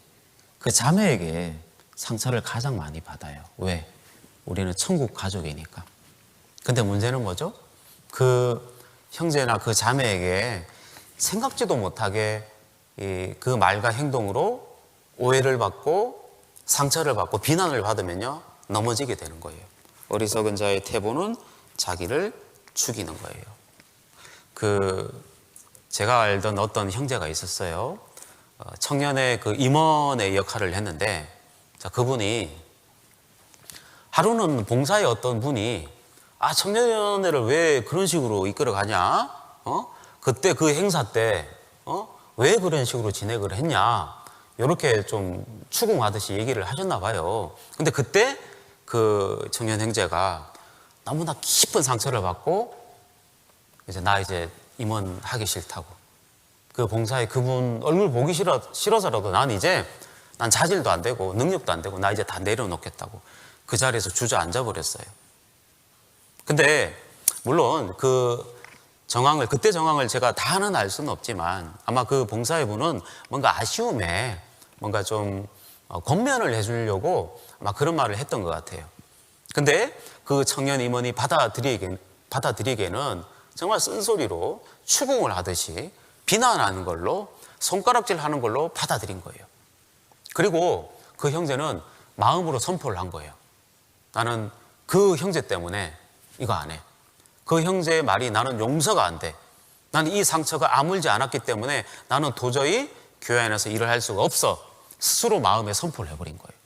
그 자매에게 상처를 가장 많이 받아요. 왜? 우리는 천국 가족이니까. 근데 문제는 뭐죠? 그 형제나 그 자매에게 생각지도 못하게 그 말과 행동으로 오해를 받고 상처를 받고 비난을 받으면요, 넘어지게 되는 거예요. 어리석은 자의 태보는 자기를 죽이는 거예요. 제가 알던 어떤 형제가 있었어요. 청년의 그 임원의 역할을 했는데, 자, 그분이 하루는 봉사의 어떤 분이 청년회를 왜 그런 식으로 이끌어 가냐? 그때 그 행사 때 왜 그런 식으로 진행을 했냐? 이렇게 좀 추궁하듯이 얘기를 하셨나 봐요. 근데 그때 그 청년 형제가 너무나 깊은 상처를 받고 이제 나 이제 임원하기 싫다고, 그 봉사에 그분 얼굴 보기 싫어서라도 난 자질도 안 되고 능력도 안 되고 나 이제 다 내려놓겠다고 그 자리에서 주저앉아 버렸어요. 근데 물론 그때 정황을 제가 다는 알 수는 없지만 아마 그 봉사의 분은 뭔가 아쉬움에 뭔가 좀 권면을 해주려고 아마 그런 말을 했던 것 같아요. 근데 그 청년 임원이 받아들이기에는 정말 쓴소리로 추궁을 하듯이 비난하는 걸로, 손가락질 하는 걸로 받아들인 거예요. 그리고 그 형제는 마음으로 선포를 한 거예요. 나는 그 형제 때문에 이거 안 해. 그 형제의 말이 나는 용서가 안 돼. 나는 이 상처가 아물지 않았기 때문에 나는 도저히 교회 안에서 일을 할 수가 없어. 스스로 마음에 선포를 해버린 거예요.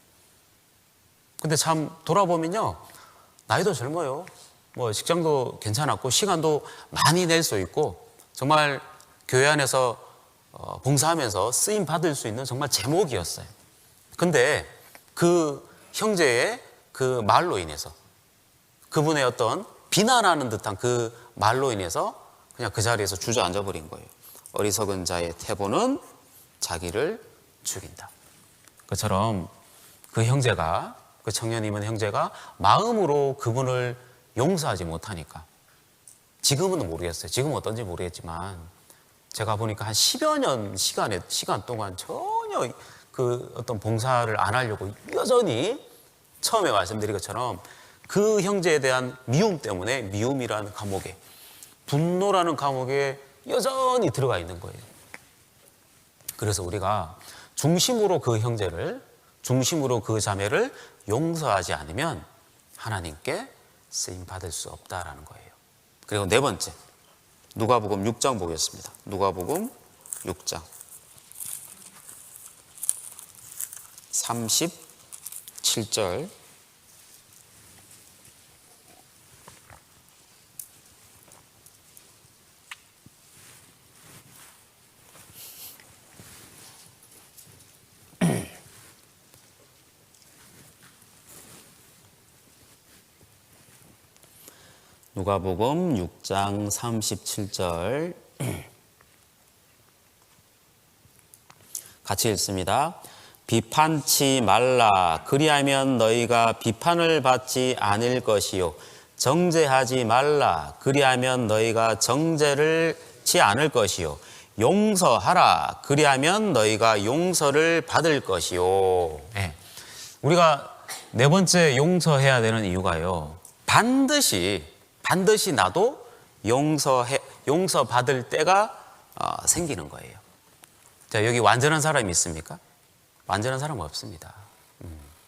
근데 참 돌아보면요, 나이도 젊어요. 뭐 직장도 괜찮았고 시간도 많이 낼 수 있고 정말 교회 안에서 봉사하면서 쓰임 받을 수 있는 정말 제목이었어요. 근데 그 형제의 그 말로 인해서, 그분의 어떤 비난하는 듯한 그 말로 인해서 그냥 그 자리에서 주저앉아 버린 거예요. 어리석은 자의 태보는 자기를 죽인다. 그처럼 그 형제가, 그 청년임은 형제가 마음으로 그분을 용서하지 못하니까, 지금은 모르겠어요. 지금은 어떤지 모르겠지만 제가 보니까 한 10여 년 시간 동안 전혀 그 어떤 봉사를 안 하려고 여전히, 처음에 말씀드린 것처럼 그 형제에 대한 미움 때문에 미움이라는 감옥에, 분노라는 감옥에 여전히 들어가 있는 거예요. 그래서 우리가 중심으로 그 형제를, 중심으로 그 자매를 용서하지 않으면 하나님께 쓰임 받을 수 없다라는 거예요. 그리고 네 번째, 누가복음 6장 보겠습니다. 누가복음 6장 37절. 누가복음 6장 37절 같이 읽습니다. 비판치 말라. 그리하면 너희가 비판을 받지 않을 것이요. 정죄하지 말라. 그리하면 너희가 정죄를 치 않을 것이요. 용서하라. 그리하면 너희가 용서를 받을 것이요. 네. 우리가 네 번째 용서해야 되는 이유가요, 반드시 나도 용서받을 때가 생기는 거예요. 자, 여기 완전한 사람이 있습니까? 완전한 사람은 없습니다.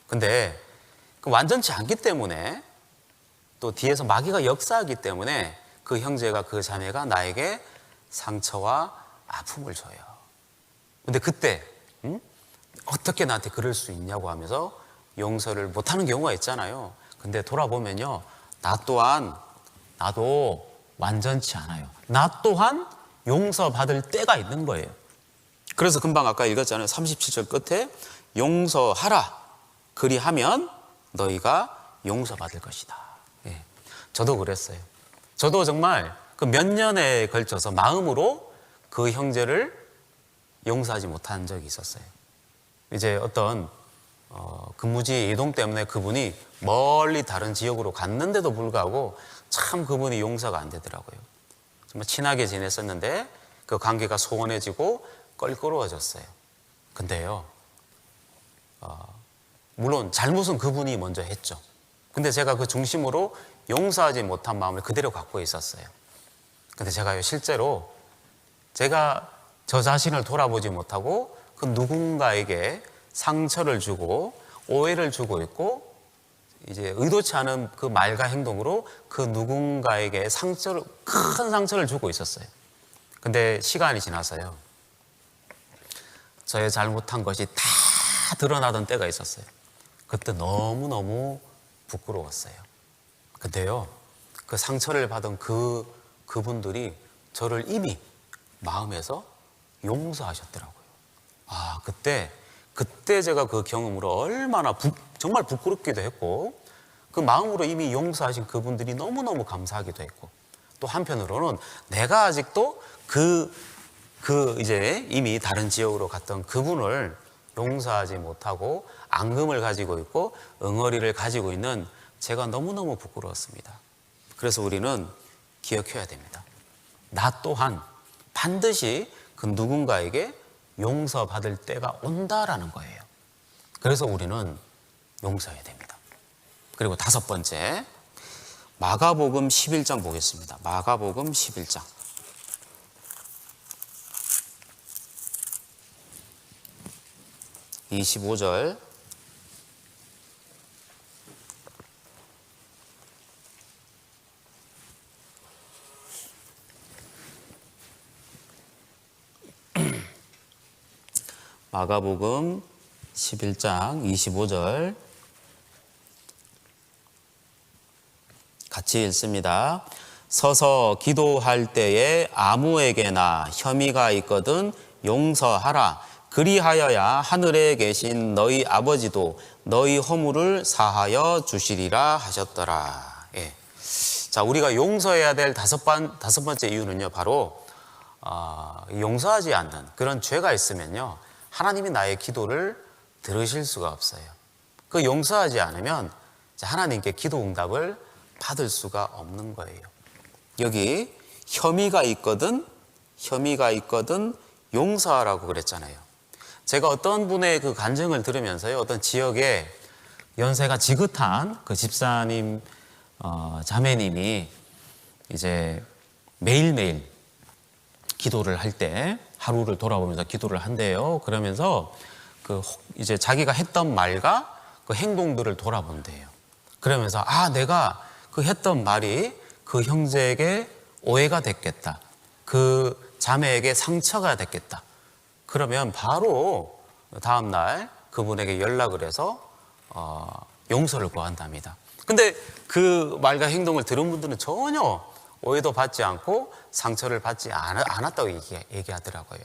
근데 그 완전치 않기 때문에, 또 뒤에서 마귀가 역사하기 때문에 그 형제가, 그 자매가 나에게 상처와 아픔을 줘요. 근데 그때 어떻게 나한테 그럴 수 있냐고 하면서 용서를 못하는 경우가 있잖아요. 근데 돌아보면요, 나도 완전치 않아요. 나 또한 용서받을 때가 있는 거예요. 그래서 금방 아까 읽었잖아요. 37절 끝에 용서하라. 그리하면 너희가 용서받을 것이다. 예. 저도 그랬어요. 저도 정말 그 몇 년에 걸쳐서 마음으로 그 형제를 용서하지 못한 적이 있었어요. 이제 어떤 근무지 이동 때문에 그분이 멀리 다른 지역으로 갔는데도 불구하고 참 그분이 용서가 안 되더라고요. 정말 친하게 지냈었는데 그 관계가 소원해지고 껄끄러워졌어요. 근데요, 물론 잘못은 그분이 먼저 했죠. 근데 제가 그 중심으로 용서하지 못한 마음을 그대로 갖고 있었어요. 근데 제가요, 실제로 제가 저 자신을 돌아보지 못하고 그 누군가에게 상처를 주고 오해를 주고 있고, 이제 의도치 않은 그 말과 행동으로 그 누군가에게 큰 상처를 주고 있었어요. 근데 시간이 지나서요, 저의 잘못한 것이 다 드러나던 때가 있었어요. 그때 너무너무 부끄러웠어요. 근데요, 그 상처를 받은 그분들이 저를 이미 마음에서 용서하셨더라고요. 그때 제가 그 경험으로 얼마나 정말 부끄럽기도 했고, 그 마음으로 이미 용서하신 그분들이 너무너무 감사하기도 했고, 또 한편으로는 내가 아직도 이제 이미 다른 지역으로 갔던 그분을 용서하지 못하고 앙금을 가지고 있고 응어리를 가지고 있는 제가 너무너무 부끄러웠습니다. 그래서 우리는 기억해야 됩니다. 나 또한 반드시 그 누군가에게 용서받을 때가 온다라는 거예요. 그래서 우리는 용서해야 됩니다. 그리고 5번째, 마가복음 11장 보겠습니다. 마가복음 11장. (25절) 마가복음 11장 25절 같이 읽습니다. 서서 기도할 때에 아무에게나 혐의가 있거든 용서하라. 그리하여야 하늘에 계신 너희 아버지도 너희 허물을 사하여 주시리라 하셨더라. 예. 자, 우리가 용서해야 될 다섯 번째 이유는요, 바로 용서하지 않는 그런 죄가 있으면요, 하나님이 나의 기도를 들으실 수가 없어요. 그 용서하지 않으면 하나님께 기도 응답을 받을 수가 없는 거예요. 여기 혐의가 있거든 용서하라고 그랬잖아요. 제가 어떤 분의 그 간증을 들으면서요, 어떤 지역에 연세가 지긋한 그 집사님, 자매님이 이제 매일매일 기도를 할 때 하루를 돌아보면서 기도를 한대요. 그러면서 이제 자기가 했던 말과 그 행동들을 돌아본대요. 그러면서 내가 그 했던 말이 그 형제에게 오해가 됐겠다. 그 자매에게 상처가 됐겠다. 그러면 바로 다음날 그분에게 연락을 해서 용서를 구한답니다. 근데 그 말과 행동을 들은 분들은 전혀 오해도 받지 않고 상처를 받지 않았다고 얘기하더라고요.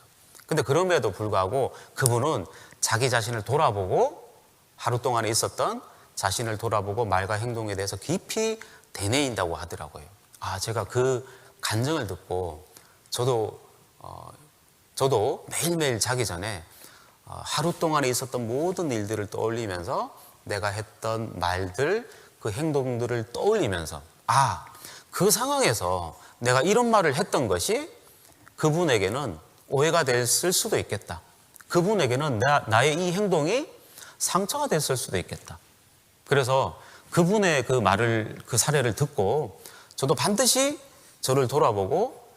근데 그럼에도 불구하고 그분은 자기 자신을 돌아보고 하루 동안에 있었던 자신을 돌아보고 말과 행동에 대해서 깊이 되뇌인다고 하더라고요. 제가 그 간증을 듣고 저도 매일매일 자기 전에 하루 동안에 있었던 모든 일들을 떠올리면서 내가 했던 말들, 그 행동들을 떠올리면서 그 상황에서 내가 이런 말을 했던 것이 그분에게는 오해가 됐을 수도 있겠다. 그분에게는 나의 이 행동이 상처가 됐을 수도 있겠다. 그래서 그분의 그 사례를 듣고 저도 반드시 저를 돌아보고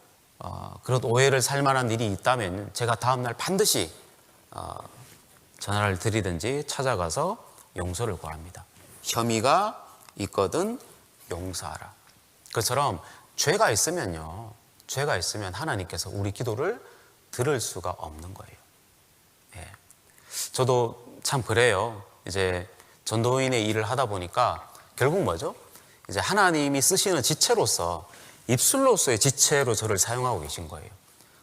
그런 오해를 살 만한 일이 있다면 제가 다음날 반드시 전화를 드리든지 찾아가서 용서를 구합니다. 혐의가 있거든 용서하라. 그처럼 죄가 있으면 하나님께서 우리 기도를 들을 수가 없는 거예요. 예. 저도 참 그래요. 이제 전도인의 일을 하다 보니까 결국 뭐죠? 이제 하나님이 쓰시는 지체로서, 입술로서의 지체로 저를 사용하고 계신 거예요.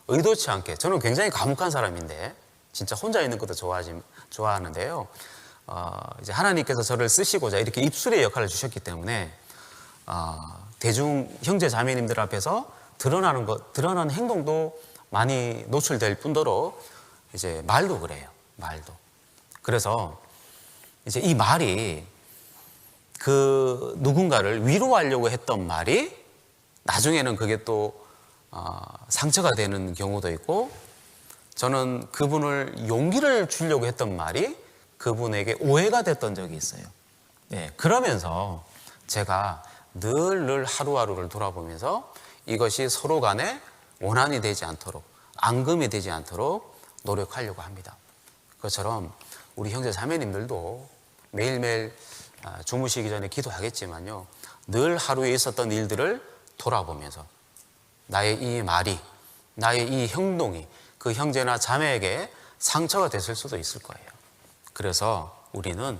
의도치 않게. 저는 굉장히 과묵한 사람인데 진짜 혼자 있는 것도 좋아하는데요. 이제 하나님께서 저를 쓰시고자 이렇게 입술의 역할을 주셨기 때문에 대중 형제 자매님들 앞에서 드러나는 행동도 많이 노출될 뿐더러 이제 말도 그래요. 말도. 그래서 이제 이 말이 그 누군가를 위로하려고 했던 말이 나중에는 그게 또 상처가 되는 경우도 있고, 저는 그분을 용기를 주려고 했던 말이 그분에게 오해가 됐던 적이 있어요. 네, 그러면서 제가 늘 하루하루를 돌아보면서 이것이 서로 간에 원한이 되지 않도록, 앙금이 되지 않도록 노력하려고 합니다. 그것처럼 우리 형제 자매님들도 매일매일 주무시기 전에 기도하겠지만요, 늘 하루에 있었던 일들을 돌아보면서 나의 이 말이, 나의 이 행동이 그 형제나 자매에게 상처가 됐을 수도 있을 거예요. 그래서 우리는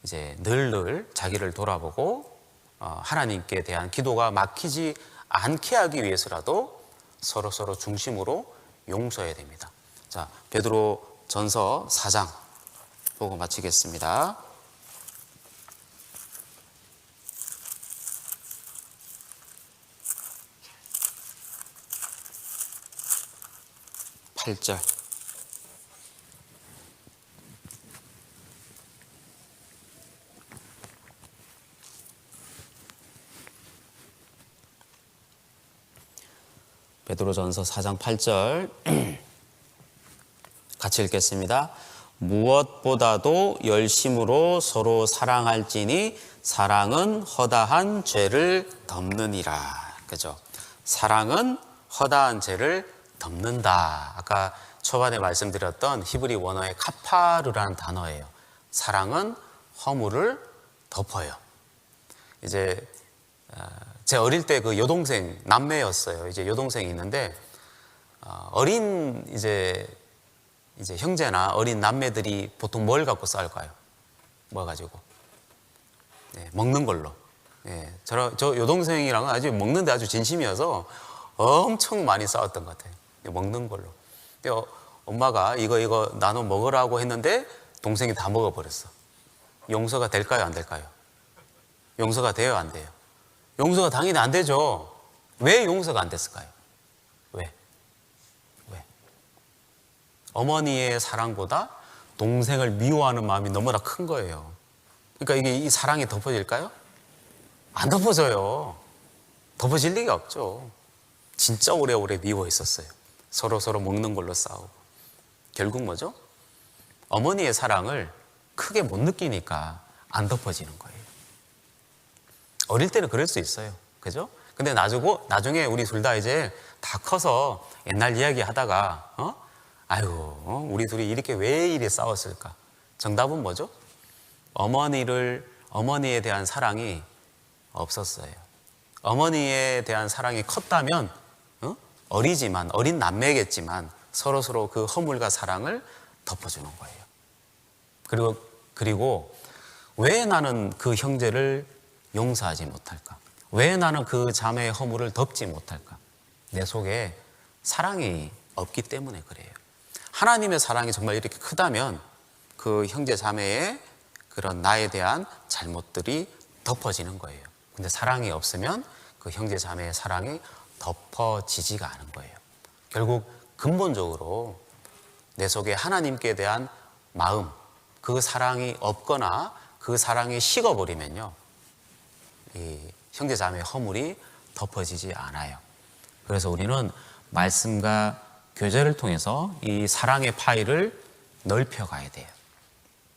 이제 늘 자기를 돌아보고 하나님께 대한 기도가 막히지 않게 하기 위해서라도 서로 중심으로 용서해야 됩니다. 자, 베드로 전서 4장 보고 마치겠습니다. 8절. 베드로전서 4장 8절 같이 읽겠습니다. 무엇보다도 열심으로 서로 사랑할지니 사랑은 허다한 죄를 덮느니라. 그죠? 사랑은 허다한 죄를 덮는다. 아까 초반에 말씀드렸던 히브리 원어의 카파르라는 단어예요. 사랑은 허물을 덮어요. 이제 제 어릴 때 그 여동생 남매였어요. 이제 여동생이 있는데 어린 이제 형제나 어린 남매들이 보통 뭘 갖고 싸울까요? 뭐 가지고? 네, 먹는 걸로. 네, 저 여동생이랑은 아주 먹는데 아주 진심이어서 엄청 많이 싸웠던 것 같아요. 먹는 걸로. 근데 엄마가 이거 나눠 먹으라고 했는데 동생이 다 먹어버렸어. 용서가 될까요? 안 될까요? 용서가 돼요? 안 돼요? 용서가 당연히 안 되죠. 왜 용서가 안 됐을까요? 왜? 어머니의 사랑보다 동생을 미워하는 마음이 너무나 큰 거예요. 그러니까 이 사랑이 덮어질까요? 안 덮어져요. 덮어질 리가 없죠. 진짜 오래오래 미워 있었어요. 서로 먹는 걸로 싸우고. 결국 뭐죠? 어머니의 사랑을 크게 못 느끼니까 안 덮어지는 거예요. 어릴 때는 그럴 수 있어요. 그죠? 근데 나중에 우리 둘 다 이제 다 커서 옛날 이야기 하다가, 우리 둘이 왜 이리 싸웠을까? 정답은 뭐죠? 어머니에 대한 사랑이 없었어요. 어머니에 대한 사랑이 컸다면, 어린 남매겠지만 서로 그 허물과 사랑을 덮어주는 거예요. 그리고 왜 나는 그 형제를 용서하지 못할까? 왜 나는 그 자매의 허물을 덮지 못할까? 내 속에 사랑이 없기 때문에 그래요. 하나님의 사랑이 정말 이렇게 크다면 그 형제 자매의 그런 나에 대한 잘못들이 덮어지는 거예요. 근데 사랑이 없으면 그 형제 자매의 사랑이 덮어지지가 않은 거예요. 결국 근본적으로 내 속에 하나님께 대한 마음, 그 사랑이 없거나 그 사랑이 식어버리면요, 이 형제 자매의 허물이 덮어지지 않아요. 그래서 우리는 말씀과 교제를 통해서 이 사랑의 파이를 넓혀가야 돼요.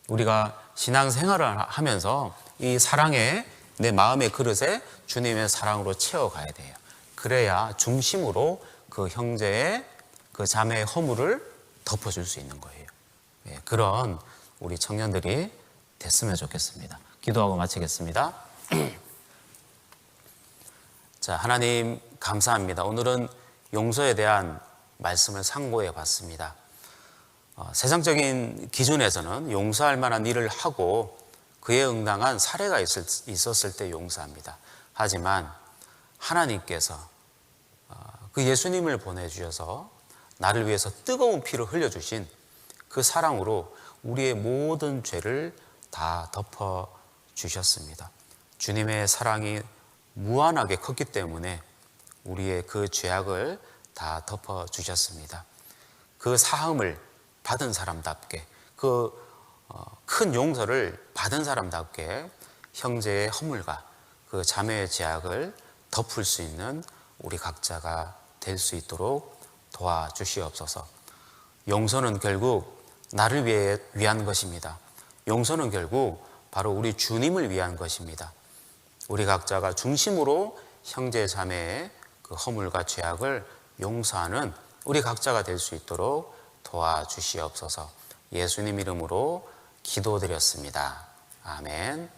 우리가 신앙생활을 하면서 이 사랑의 내 마음의 그릇에 주님의 사랑으로 채워가야 돼요. 그래야 중심으로 그 형제의 그 자매의 허물을 덮어줄 수 있는 거예요. 그런 우리 청년들이 됐으면 좋겠습니다. 기도하고 마치겠습니다. 자, 하나님 감사합니다. 오늘은 용서에 대한 말씀을 상고해 봤습니다. 세상적인 기준에서는 용서할 만한 일을 하고 그에 응당한 사례가 있었을 때 용서합니다. 하지만 하나님께서 그 예수님을 보내주셔서 나를 위해서 뜨거운 피를 흘려주신 그 사랑으로 우리의 모든 죄를 다 덮어주셨습니다. 주님의 사랑이 무한하게 컸기 때문에 우리의 그 죄악을 다 덮어주셨습니다. 그 사함을 받은 사람답게, 그 큰 용서를 받은 사람답게 형제의 허물과 그 자매의 죄악을 덮을 수 있는 우리 각자가 될 수 있도록 도와주시옵소서. 용서는 결국 나를 위한 것입니다. 용서는 결국 바로 우리 주님을 위한 것입니다. 우리 각자가 중심으로 형제 자매의 그 허물과 죄악을 용서하는 우리 각자가 될 수 있도록 도와주시옵소서. 예수님 이름으로 기도드렸습니다. 아멘.